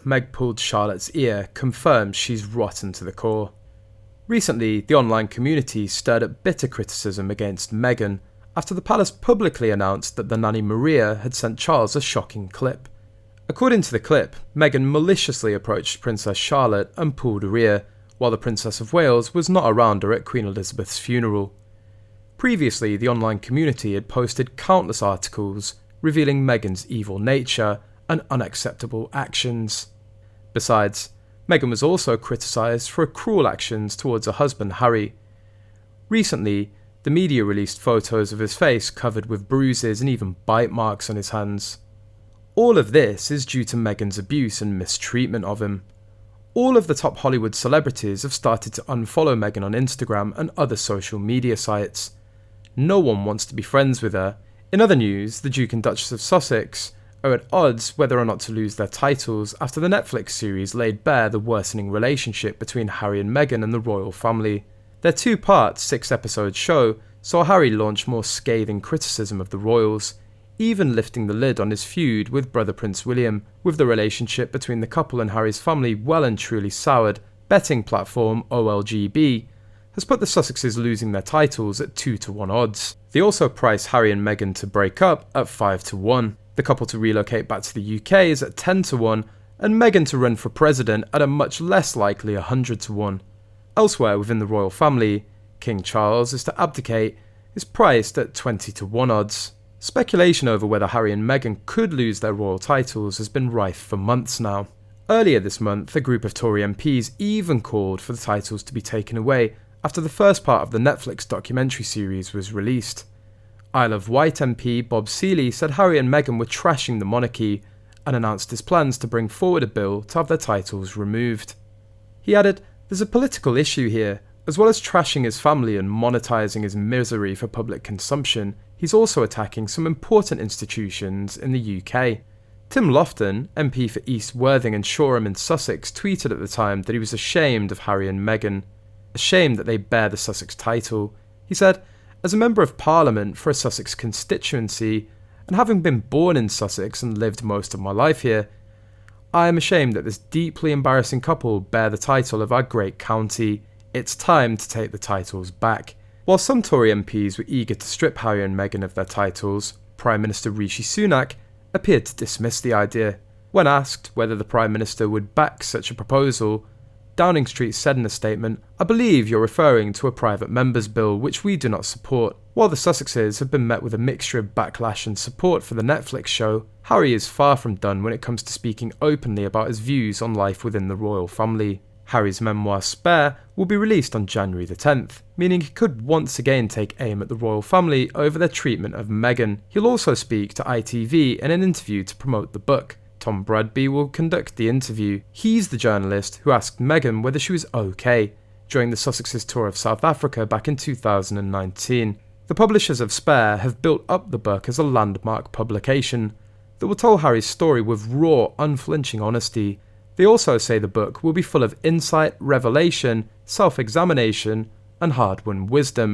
Meg pulled Charlotte's ear confirms she's rotten to the core. Recently, the online community stirred up bitter criticism against Meghan after the palace publicly announced that the nanny Maria had sent Charles a shocking clip. According to the clip, Meghan maliciously approached Princess Charlotte and pulled her ear, while the Princess of Wales was not around her at Queen Elizabeth's funeral. Previously, the online community had posted countless articles revealing Meghan's evil nature and unacceptable actions. Besides, Meghan was also criticised for her cruel actions towards her husband Harry. Recently, the media released photos of his face covered with bruises and even bite marks on his hands. All of this is due to Meghan's abuse and mistreatment of him. All of the top Hollywood celebrities have started to unfollow Meghan on Instagram and other social media sites. No one wants to be friends with her. In other news, the Duke and Duchess of Sussex are at odds whether or not to lose their titles after the Netflix series laid bare the worsening relationship between Harry and Meghan and the royal family. Their two-part, 6-episode show saw Harry launch more scathing criticism of the royals, even lifting the lid on his feud with brother Prince William. With the relationship between the couple and Harry's family well and truly soured, betting platform OLGB has put the Sussexes losing their titles at 2-1 odds. They also priced Harry and Meghan to break up at 5-1. The couple to relocate back to the UK is at 10-1, and Meghan to run for president at a much less likely 100-1. Elsewhere within the royal family, King Charles is to abdicate is priced at 20-1 odds. Speculation over whether Harry and Meghan could lose their royal titles has been rife for months now. Earlier this month, a group of Tory MPs even called for the titles to be taken away after the first part of the Netflix documentary series was released. Isle of Wight MP Bob Seeley said Harry and Meghan were trashing the monarchy and announced his plans to bring forward a bill to have their titles removed. He added, "There's a political issue here. As well as trashing his family and monetising his misery for public consumption, he's also attacking some important institutions in the UK." Tim Lofton, MP for East Worthing and Shoreham in Sussex, tweeted at the time that he was ashamed of Harry and Meghan, ashamed that they bear the Sussex title. He said, "As a Member of Parliament for a Sussex constituency, and having been born in Sussex and lived most of my life here, I am ashamed that this deeply embarrassing couple bear the title of our great county. It's time to take the titles back." While some Tory MPs were eager to strip Harry and Meghan of their titles, Prime Minister Rishi Sunak appeared to dismiss the idea. When asked whether the Prime Minister would back such a proposal, Downing Street said in a statement, "I believe you're referring to a private member's bill which we do not support." While the Sussexes have been met with a mixture of backlash and support for the Netflix show, Harry is far from done when it comes to speaking openly about his views on life within the royal family. Harry's memoir Spare will be released on January the 10th, meaning he could once again take aim at the royal family over their treatment of Meghan. He'll also speak to ITV in an interview to promote the book. Tom Bradby will conduct the interview. He's the journalist who asked Meghan whether she was okay during the Sussexes tour of South Africa back in 2019. The publishers of Spare have built up the book as a landmark publication that will tell Harry's story with raw, unflinching honesty. They also say the book will be full of insight, revelation, self-examination, and hard-won wisdom.